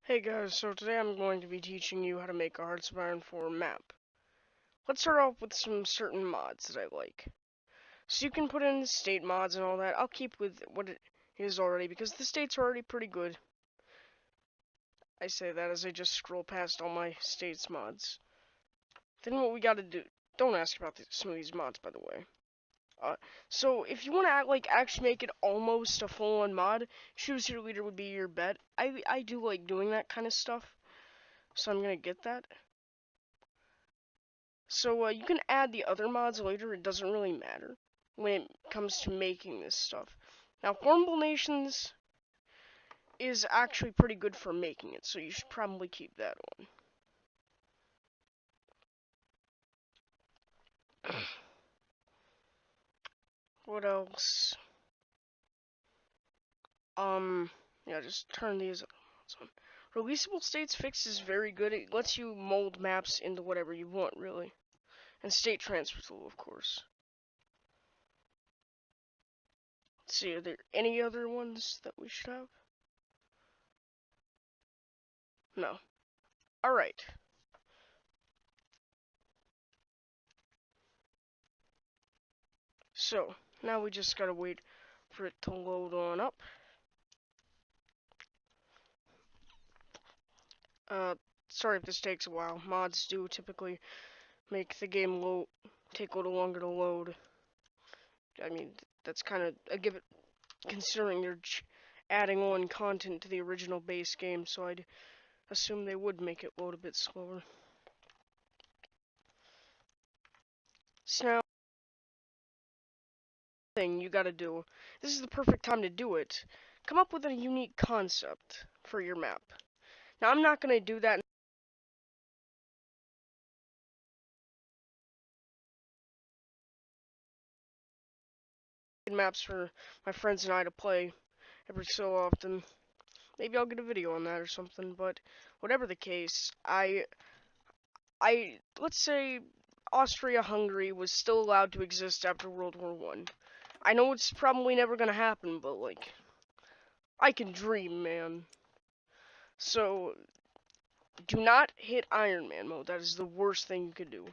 Hey guys, so today I'm going to be teaching you how to make a Hearts of Iron 4 map. Let's start off with some certain mods that I like. So you can put in state mods and all that. I'll keep with what it is already because the states are already pretty good. I say that as I just scroll past all my states mods. Then what we gotta do, don't ask about some of these mods by the way. So if you want to actually make it almost a full-on mod, choose your leader would be your bet. I do like doing that kind of stuff, so I'm gonna get that. So you can add the other mods later, it doesn't really matter when it comes to making this stuff. Now, Formable Nations is actually pretty good for making it, so you should probably keep that one. What else? Yeah, just turn these on. Releasable States Fix is very good. It lets you mold maps into whatever you want, really. And State Transfer Tool, of course. Let's see, are there any other ones that we should have? No. Alright. So, now we just gotta wait for it to load on up. Sorry if this takes a while. Mods do typically make the game take a little longer to load. I mean, that's kind of a give it, considering you're adding on content to the original base game, so I'd assume they would make it load a bit slower. So now, thing you gotta do, this is the perfect time to do it. Come up with a unique concept for your map. Now, I'm not gonna do that in maps for my friends and I to play every so often. Maybe I'll get a video on that or something, but whatever the case, let's say Austria-Hungary was still allowed to exist after World War One. I know it's probably never gonna happen, but like, I can dream, man. So, do not hit Iron Man mode. That is the worst thing you could do.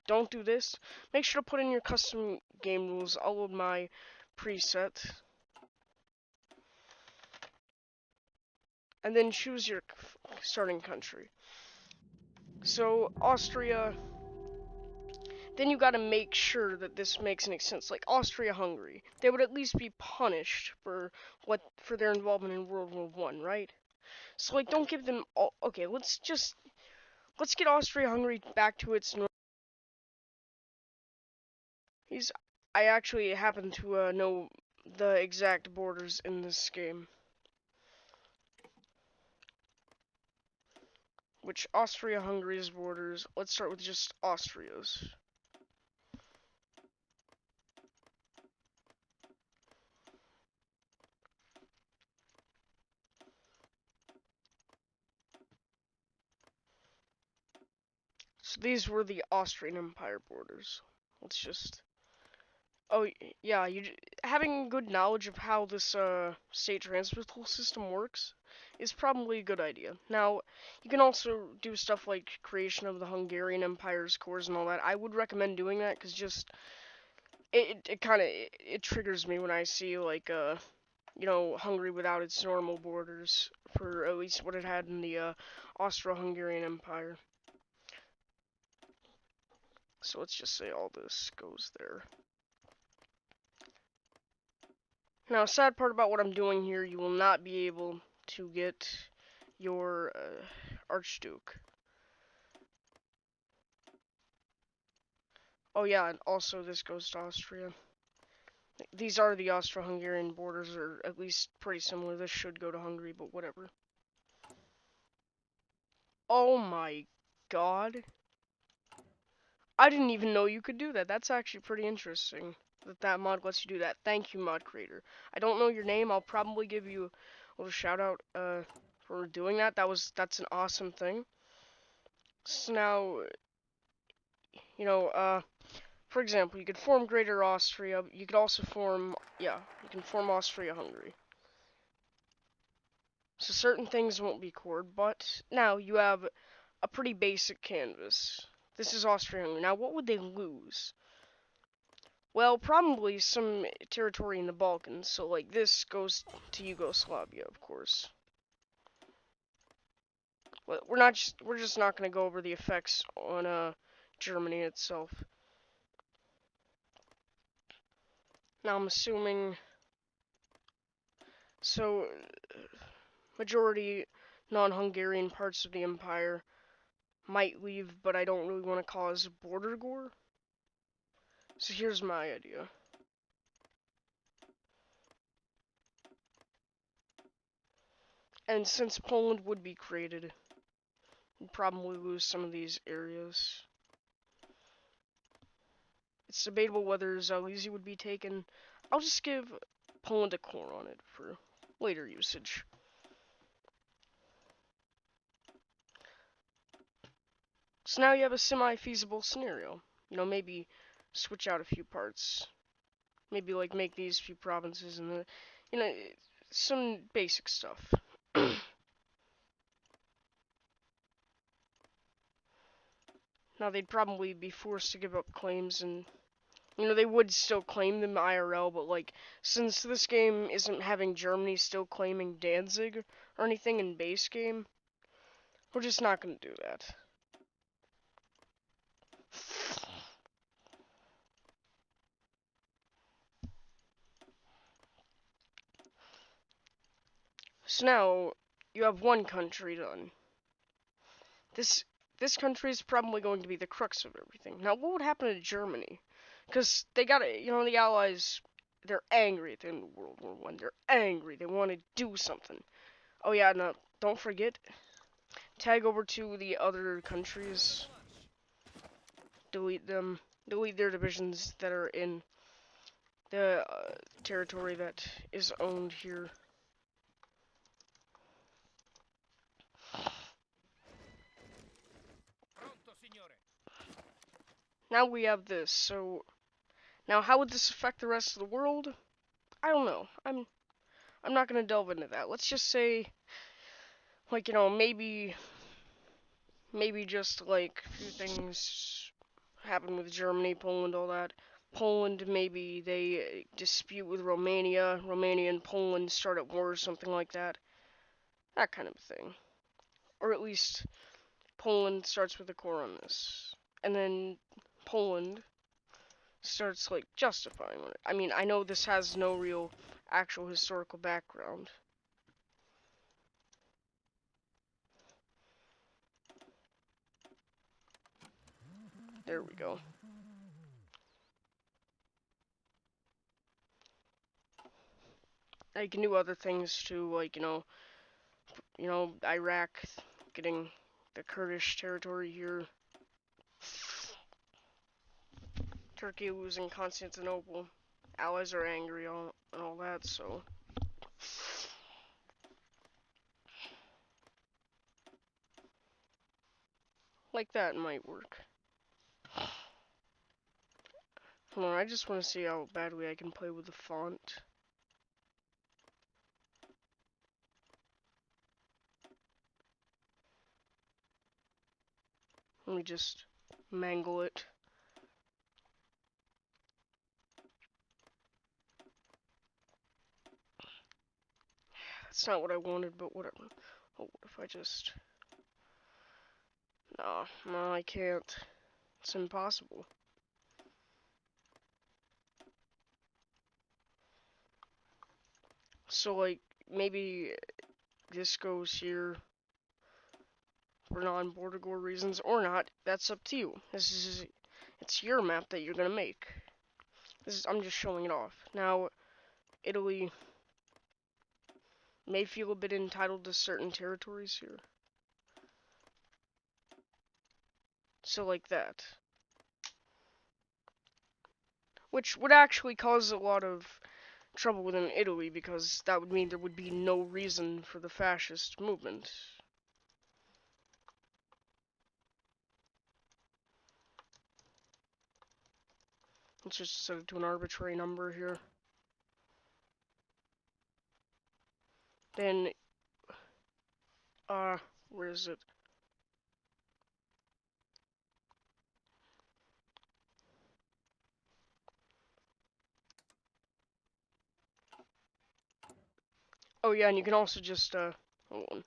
Don't do this. Make sure to put in your custom game rules. I'll load my preset. And then choose your starting country. So, Austria. Then you gotta make sure that this makes any sense. Like Austria-Hungary, they would at least be punished for their involvement in World War One, right? So like, don't give them all. Okay, let's get Austria-Hungary back to its. I actually happen to know the exact borders in this game. Which Austria-Hungary's borders? Let's start with just Austria's. So these were the Austrian Empire borders. Let's just. Oh yeah, having good knowledge of how this state transfer tool system works is probably a good idea. Now, you can also do stuff like creation of the Hungarian Empire's cores and all that. I would recommend doing that because just it kind of it triggers me when I see like Hungary without its normal borders for at least what it had in the Austro-Hungarian Empire. So let's just say all this goes there. Now, sad part about what I'm doing here, you will not be able to get your Archduke. Oh yeah, and also this goes to Austria. These are the Austro-Hungarian borders, or at least pretty similar. This should go to Hungary, but whatever. Oh my god. I didn't even know you could do that. That's actually pretty interesting that mod lets you do that. Thank you, mod creator. I don't know your name. I'll probably give you a little shout out for doing that. That's an awesome thing. So now, for example, you could form Greater Austria. You could also form, you can form Austria-Hungary. So certain things won't be cored, but now you have a pretty basic canvas. This is Austria-Hungary. Now, what would they lose? Well, probably some territory in the Balkans. So, like, this goes to Yugoslavia, of course. But we're just not going to go over the effects on Germany itself. Now, I'm assuming. So, majority non-Hungarian parts of the empire might leave, but I don't really want to cause border war. So here's my idea. And since Poland would be created, we'd probably lose some of these areas. It's debatable whether Zalesia would be taken. I'll just give Poland a core on it for later usage. So now you have a semi-feasible scenario. You know, maybe switch out a few parts. Maybe like make these few provinces and the, you know, some basic stuff. Now they'd probably be forced to give up claims, and you know they would still claim them IRL, but like since this game isn't having Germany still claiming Danzig or anything in base game, we're just not gonna do that. So now you have one country done. This country is probably going to be the crux of everything. Now, what would happen to Germany? Because they got it, you know, the Allies, they're angry at the end of World War One. They're angry. They want to do something. Oh yeah, no, don't forget, tag over to the other countries. Delete them. Delete their divisions that are in the territory that is owned here. Now we have this, so now how would this affect the rest of the world? I don't know. I'm not gonna delve into that. Let's just say, like, you know, maybe just like a few things happen with Germany, Poland, all that. Poland, maybe they dispute with Romania. Romania and Poland start at war or something like that. That kind of thing. Or at least Poland starts with a core on this. And then Poland starts, like, justifying it. I mean, I know this has no real actual historical background. There we go. I can do other things too, like, you know, Iraq getting the Kurdish territory here. Turkey losing Constantinople. Allies are angry and all that, so. Like that might work. Hold on, I just want to see how badly I can play with the font. Let me just mangle it. That's not what I wanted, but whatever. Oh, what if I just... No, I can't. It's impossible. So, like, maybe this goes here for non-border war reasons, or not. That's up to you. It's your map that you're gonna make. I'm just showing it off. Now, Italy may feel a bit entitled to certain territories here. So like that. Which would actually cause a lot of trouble within Italy, because that would mean there would be no reason for the fascist movement. Let's just set it to an arbitrary number here. Then Where is it? Oh yeah, and you can also just, hold on.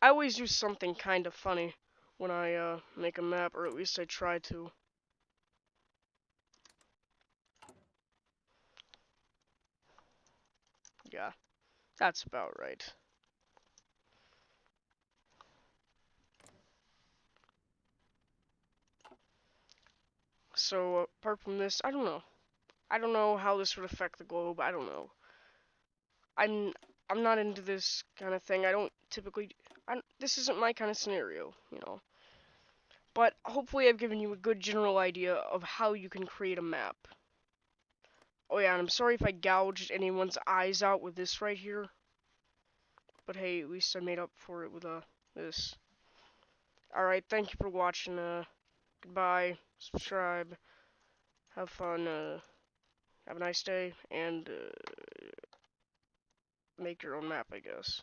I always do something kind of funny when I, make a map, or at least I try to. Yeah, that's about right. So, apart from this, I don't know. I don't know how this would affect the globe. I don't know. I'm I'm not into this kind of thing. I don't typically. This isn't my kind of scenario, you know. But hopefully, I've given you a good general idea of how you can create a map. Oh yeah, and I'm sorry if I gouged anyone's eyes out with this right here. But hey, at least I made up for it with this. Alright, thank you for watching. Goodbye. Subscribe. Have fun. Have a nice day, and make your own map, I guess.